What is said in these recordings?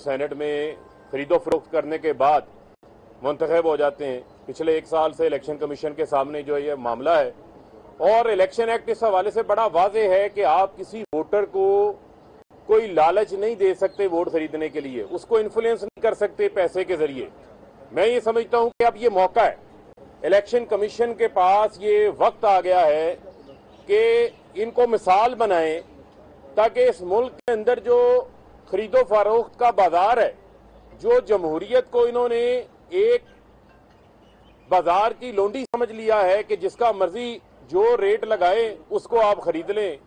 Senate में खरीदो फरोख्त करने के बाद मुंतखब हो जाते हैं। पिछले 1 साल से इलेक्शन कमीशन के सामने जो ये मामला है, और इलेक्शन एक्ट इस हवाले से बड़ा वाज़ेह है कि आप किसी वोटर को कोई लालच नहीं दे सकते वोट खरीदने के लिए, उसको इन्फ्लुएंस नहीं कर सकते पैसे के जरिए। मैं ये समझता हूं कि अब ये मौका है, इलेक्शन कमीशन के पास ये वक्त आ गया है कि इनको मिसाल बनाएं, ताकि इस मुल्क के अंदर जो खरीदो फरोख्त का बाजार है, जो जमहूरियत को इन्होंने एक बाजार की लोंडी समझ लिया है कि जिसका मर्जी जो रेट लगाए उसको आप खरीद लें,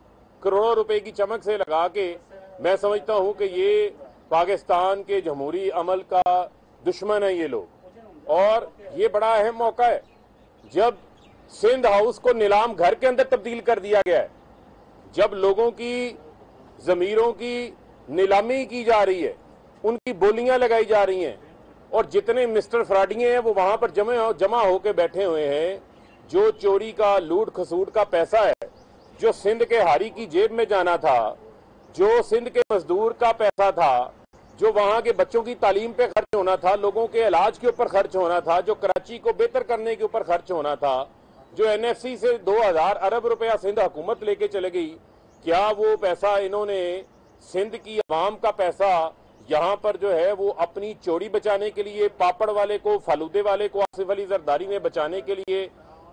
करोड़ों रुपए की चमक से लगा के, मैं समझता हूं कि ये पाकिस्तान के जमहूरी अमल का दुश्मन है ये लोग। और ये बड़ा अहम मौका है जब सिंध हाउस को नीलाम घर के अंदर तब्दील कर दिया गया है, जब लोगों की जमीरों की नीलामी की जा रही है, उनकी बोलियां लगाई जा रही हैं, और जितने मिस्टर फ्राडिये हैं वो वहां पर जमा होकर बैठे हुए हैं। जो चोरी का, लूट खसूट का पैसा है, जो सिंध के हारी की जेब में जाना था, जो सिंध के मजदूर का पैसा था, जो वहां के बच्चों की तालीम पे खर्च होना था, लोगों के इलाज के ऊपर खर्च होना था, जो कराची को बेहतर करने के ऊपर खर्च होना था, जो एनएफसी से 2000 अरब रुपया सिंध हुकूमत लेके चले गई, क्या वो पैसा इन्होंने सिंध की आवाम का पैसा यहाँ पर जो है वो अपनी चोरी बचाने के लिए, पापड़ वाले को, फालूदे वाले को आसिफ अली जरदारी ने बचाने के लिए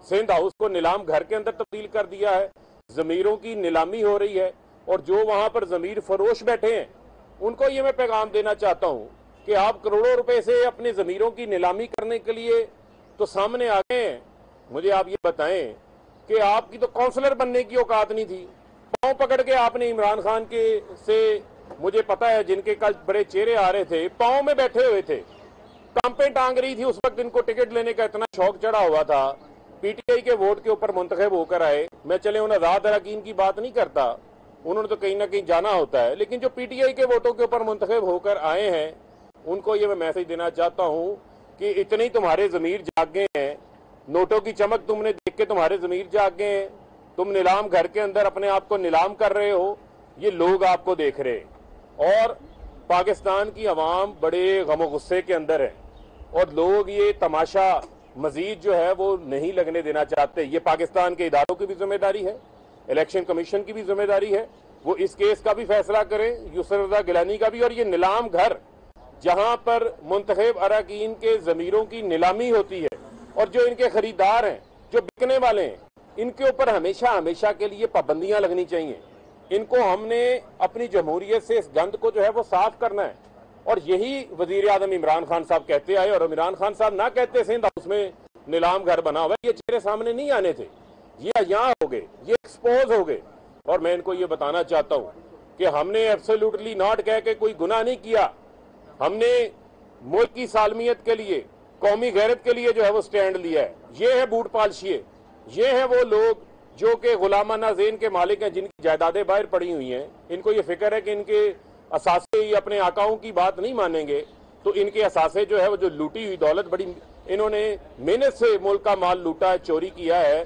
सिंध हाउस को नीलाम घर के अंदर तब्दील कर दिया है। जमीरों की नीलामी हो रही है, और जो वहां पर जमीर फरोश बैठे हैं उनको ये मैं पैगाम देना चाहता हूं कि आप करोड़ों रुपए से अपने जमीरों की नीलामी करने के लिए तो सामने आ गए हैं। मुझे आप ये बताएं कि आपकी तो काउंसलर बनने की औकात नहीं थी। पांव पकड़ के आपने इमरान खान के से, मुझे पता है जिनके कल बड़े चेहरे आ रहे थे, पांव में बैठे हुए थे, कांपे टांग रही थी, उस वक्त इनको टिकट लेने का इतना शौक चढ़ा हुआ था। पीटीआई के वोट के ऊपर मुंतखब होकर आए। मैं चले उन आजाद अरकान की बात नहीं करता, उन्होंने तो कहीं ना कहीं जाना होता है, लेकिन जो पीटीआई के वोटों के ऊपर मुंतखब होकर आए हैं उनको ये मैं मैसेज देना चाहता हूं कि इतने तुम्हारे जमीर जाग गए हैं, नोटों की चमक तुमने देख के तुम्हारे जमीर जाग गए हैं, तुम नीलाम घर के अंदर अपने आप को नीलाम कर रहे हो, ये लोग आपको देख रहे हैं। और पाकिस्तान की अवाम बड़े गम गुस्से के अंदर है, और लोग ये तमाशा मजीद जो है वो नहीं लगने देना चाहते। ये पाकिस्तान के इदारों की भी जिम्मेदारी है, इलेक्शन कमीशन की भी जिम्मेदारी है, वो इस केस का भी फैसला करें, यूसुफ रज़ा गिलानी का भी। और ये नीलाम घर जहां पर मुंतखब अरकान के जमीरों की नीलामी होती है, और जो इनके खरीदार हैं, जो बिकने वाले हैं, इनके ऊपर हमेशा हमेशा के लिए पाबंदियां लगनी चाहिए। इनको हमने अपनी जमहूरियत से इस गंद को जो है वो साफ करना है, और यही वजीर आजम इमरान खान साहब कहते आए। और इमरान खान साहब ना कहते सिंध हाउस में नीलाम घर बना हुआ, ये चेहरे सामने नहीं आने थे, ये यहाँ हो गए, ये एक्सपोज हो गए। और मैं इनको ये बताना चाहता हूँ कि हमने एब्सोल्युटली नॉट कह के कोई गुनाह नहीं किया, हमने मुल्क की सालमियत के लिए, कौमी गैरत के लिए जो है वो स्टैंड लिया है। ये है बूट पालशिए, ये है वो लोग जो कि गुलामाना ज़ेन के मालिक हैं, जिनकी जायदादें बाहर पड़ी हुई हैं। इनको ये फिक्र है कि इनके असासे ये अपने आकाओं की बात नहीं मानेंगे, तो इनके असासे जो है वो जो लूटी हुई दौलत, बड़ी इन्होंने मेहनत से मुल्क का माल लूटा है, चोरी किया है,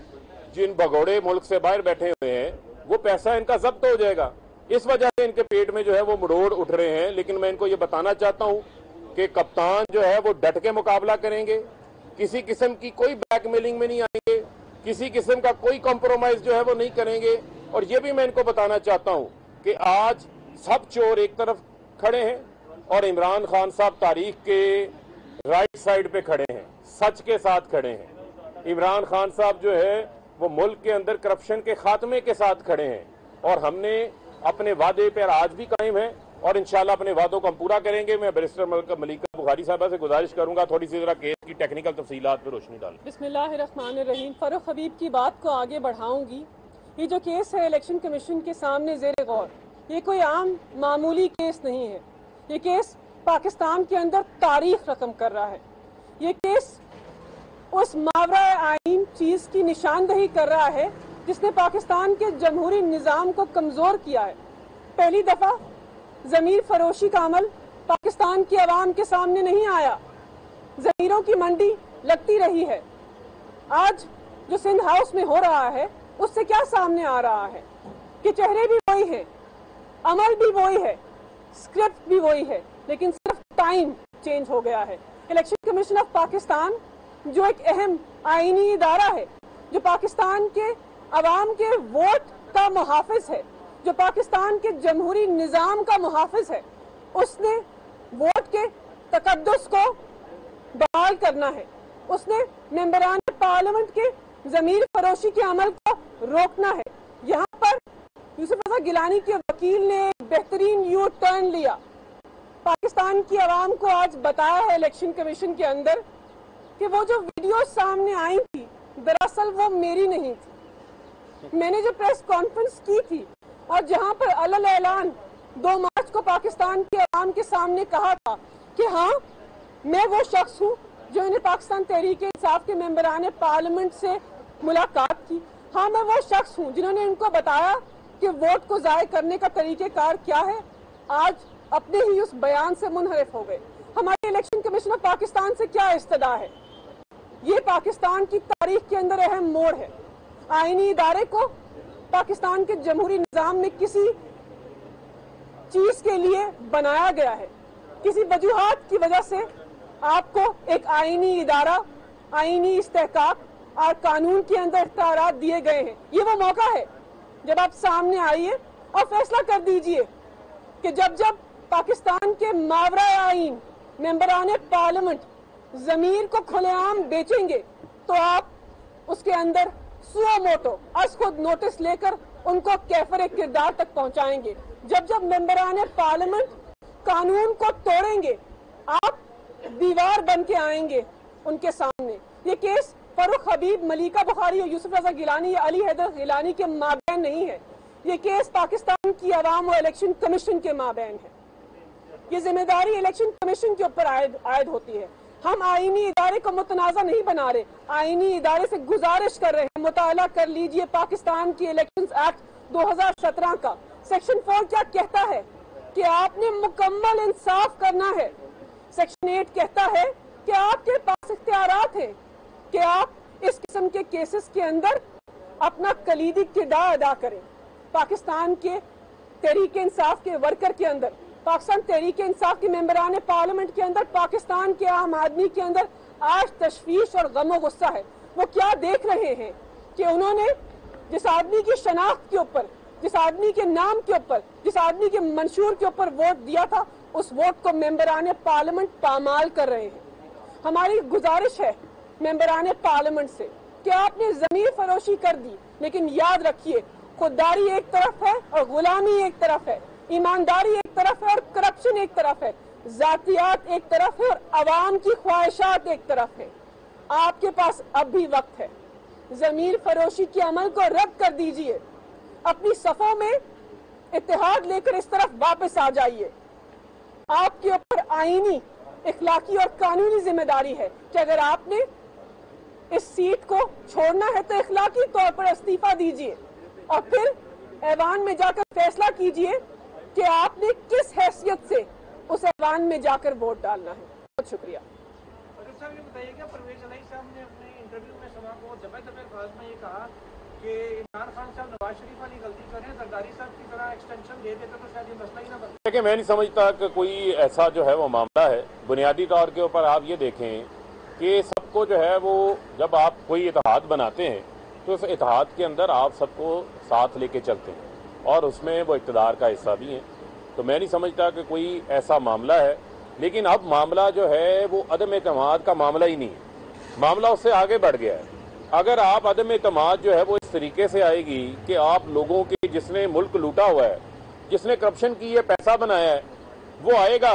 जिन भगोड़े मुल्क से बाहर बैठे हुए हैं, वो पैसा इनका जब्त हो जाएगा। इस वजह से इनके पेट में जो है वो मरोड़ उठ रहे हैं। लेकिन मैं इनको ये बताना चाहता हूँ कि कप्तान जो है वो डट के मुकाबला करेंगे, किसी किस्म की कोई ब्लैकमेलिंग में नहीं आएंगे, किसी किस्म का कोई कॉम्प्रोमाइज जो है वो नहीं करेंगे। और ये भी मैं इनको बताना चाहता हूँ कि आज सब चोर एक तरफ खड़े हैं और इमरान खान साहब तारीख के राइट साइड पे खड़े हैं, सच के साथ खड़े हैं। इमरान खान साहब जो है वो मुल्क के अंदर करप्शन के खात्मे के साथ खड़े हैं, और हमने अपने वादे पर आज भी कायम है, और इंशाल्लाह अपने वादों को हम पूरा करेंगे। मैं बैरिस्टर मलिका बुखारी साहबा से गुजारिश करूंगा थोड़ी सी जरा केस की टेक्निकल तफसीलात पर रोशनी डालें। बिस्मिल्लाहिर्रहमानिर्रहीम। फरूख हबीब की बात को आगे बढ़ाऊंगी। ये जो केस है इलेक्शन कमीशन के सामने ज़ेर गौर, ये कोई आम मामूली केस नहीं है। ये केस पाकिस्तान के अंदर तारीख रकम कर रहा है। ये केस उस मावरा आइन चीज़ की निशानदही कर रहा है जिसने पाकिस्तान के जमहूरी निज़ाम को कमज़ोर किया है। पहली दफ़ा ज़मीर फरोशी का अमल पाकिस्तान की आवाम के सामने नहीं आया, ज़मीरों की मंडी लगती रही है। आज जो सिंध हाउस में हो रहा है उससे क्या सामने आ रहा है कि चेहरे भी वही हैं, अमल भी वही है, स्क्रिप्ट भी वही है, लेकिन सिर्फ टाइम चेंज हो गया है। इलेक्शन कमीशन ऑफ पाकिस्तान जो एक अहम आईनी इदारा है, जो पाकिस्तान के अवाम के वोट का मुहाफिज है, जो पाकिस्तान के जमहूरी निज़ाम का मुहाफिज है, उसने वोट के तकद्दुस को बहाल करना है। उसने मेंबरान पार्लियामेंट के ज़मीर फरोशी के अमल को रोकना है। यहाँ पर यूसुफ रज़ा गिलानी के वकील ने एक बेहतरीन यू टर्न लिया। पाकिस्तान की आवाम को आज बताया है इलेक्शन कमीशन के अंदर कि वो जो वीडियो सामने आई थी दरअसल वो मेरी नहीं थी। मैंने जो प्रेस कॉन्फ्रेंस की थी और जहां पर अलल ऐलान 2 मार्च को पाकिस्तान के आवाम के सामने कहा था कि हाँ मैं वो शख्स हूँ जो इन्हें पाकिस्तान तहरीक इंसाफ के मेंबरान पार्लियामेंट से मुलाकात की, हाँ मैं वो शख्स हूँ जिन्होंने इनको बताया कि वोट को ज़ाय करने का तरीक़ेकार क्या है, आज अपने ही उस बयान से मुनहरिफ हो गए। हमारे इलेक्शन कमीशन ऑफ पाकिस्तान से क्या इस्तदा है? ये पाकिस्तान की तारीख के अंदर अहम मोड़ है। आईनी इदारे को पाकिस्तान के जमहूरी निज़ाम में किसी चीज के लिए बनाया गया है, किसी वजूहात की वजह से आपको एक आईनी इदारा, आईनी इस्तेहकाक और कानून के अंदर इख्तियारात दिए गए हैं। ये वो मौका है जब आप सामने आइए और फैसला कर दीजिए कि जब जब पाकिस्तान के मावरा आईन मेंबरान पार्लियामेंट जमीर को खुलेआम बेचेंगे तो आप उसके अंदर सुओ मोटो अस खुद नोटिस लेकर उनको कैफर किरदार तक पहुंचाएंगे। जब जब मेंबरान पार्लियामेंट कानून को तोड़ेंगे आप दीवार बन के आएंगे उनके सामने। ये केस फरूख हबीब, मलिका बुखारी और यूसुफ रज़ा गिलानी या अली हैदर गिलानी के माबैन नहीं है, ये केस पाकिस्तान की आवाम और इलेक्शन कमीशन के माबैन है। ये जिम्मेदारी इलेक्शन कमीशन के ऊपर आयद होती है। हम आईनी इदारे को मुतनाज़ा नहीं बना रहे, आईनी इदारे से गुजारिश कर रहे हैं मुताला कर लीजिए पाकिस्तान की इलेक्शंस एक्ट 2017 का सेक्शन 4 क्या कहता है कि आपने मुकम्मल इंसाफ करना है। सेक्शन 8 कहता है कि आपके पास इख्तियारात हैं कि आप इस किस्म के केसेस के अंदर अपना कलीदी किरदार अदा करें। पाकिस्तान के तहरीक इंसाफ के वर्कर के अंदर, पाकिस्तान तहरीक इंसाफ के मेंबरान पार्लियामेंट के अंदर, पाकिस्तान के आम आदमी के अंदर आज तशवीश और गम गुस्सा है। वो क्या देख रहे हैं कि उन्होंने जिस आदमी की शनाख्त के ऊपर, जिस आदमी के नाम के ऊपर, जिस आदमी के मंशूर के ऊपर वोट दिया था, उस वोट को मेंबरान पार्लियामेंट पामाल कर रहे हैं। हमारी गुजारिश है मेंबरान पार्लियामेंट से कि आपने जमीर फरोशी कर दी, लेकिन याद रखिए खुददारी एक तरफ है और गुलामी एक तरफ है, ईमानदारी एक तरफ है और करप्शन एक तरफ है, जातियात एक तरफ है और अवाम की ख्वाहिशात एक तरफ है। आपके पास अब भी वक्त है, जमीर फरोशी के अमल को रद्द कर दीजिए, अपनी सफों में इत्तेहाद लेकर इस तरफ वापस आ जाइए। आपके ऊपर आईनी, इखलाकी और कानूनी जिम्मेदारी है कि अगर आपने इस सीट को छोड़ना है तो इखलाकी तौर पर इस्तीफा दीजिए और फिर ऐवान में जाकर फैसला कीजिए कि आपने किस हैसियत से उस ऐवान में जाकर वोट डालना है। बहुत शुक्रिया। साहब ये बताइए कि परवेज इलाही साहब ने अपने इंटरव्यू में सभा को दबे अल्फाज में ये कहा कि इमरान खान साहब नवाज शरीफ वाली गलती करें, जरदारी साहब की तरह एक्सटेंशन दे देते तो शायद ये मसला ही ना बनता। देखिए मैं नहीं समझता कि कोई ऐसा जो है वो मामला है। बुनियादी तौर के ऊपर आप ये देखें कि सबको जो है वो जब आप कोई इत्तेहाद बनाते हैं तो उस इत्तेहाद के अंदर आप सबको साथ लेके चलते हैं और उसमें वो इक़्तिदार का हिस्सा भी हैं। तो मैं नहीं समझता कि कोई ऐसा मामला है, लेकिन अब मामला जो है वो अदम एतमाद का मामला ही नहीं है, मामला उससे आगे बढ़ गया है। अगर आप अदम एतमाद जो है वो इस तरीके से आएगी कि आप लोगों के, जिसने मुल्क लूटा हुआ है, जिसने करप्शन की ये पैसा बनाया है, वो आएगा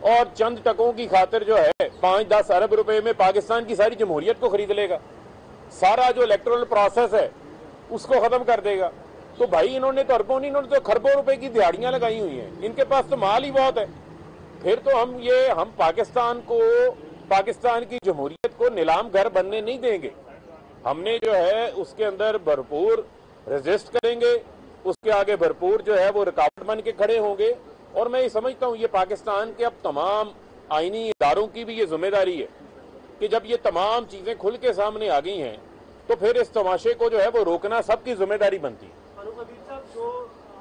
और चंद टकों की खातिर जो है 5-10 अरब रुपए में पाकिस्तान की सारी जमहूरियत को खरीद लेगा, सारा जो इलेक्टोरल प्रोसेस है उसको खत्म कर देगा। तो भाई इन्होंने तो अरबों नहीं, इन्होंने तो खरबों रुपए की दिहाड़ियां लगाई हुई हैं, इनके पास तो माल ही बहुत है। फिर तो हम पाकिस्तान को, पाकिस्तान की जमहूरियत को नीलाम घर बनने नहीं देंगे। हमने जो है उसके अंदर भरपूर रेजिस्ट करेंगे, उसके आगे भरपूर जो है वो रुकावट बन के खड़े होंगे। और मैं ये समझता हूँ ये पाकिस्तान के अब तमाम आईनी इदारों की भी ये जिम्मेदारी है कि जब ये तमाम चीजें खुल के सामने आ गई हैं तो फिर इस तमाशे को जो है वो रोकना सबकी जिम्मेदारी बनती है। फारूक हबीब साहब, जो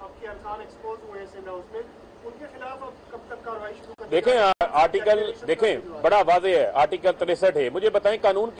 आपके अरकान एक्सपोज हुए हैं सिंध हाउस में, उनके खिलाफ अब कब तक कार्रवाई देखें आर्टिकल, देखें बड़ा वाज़ेह है, आर्टिकल 63 है। मुझे बताएं कानून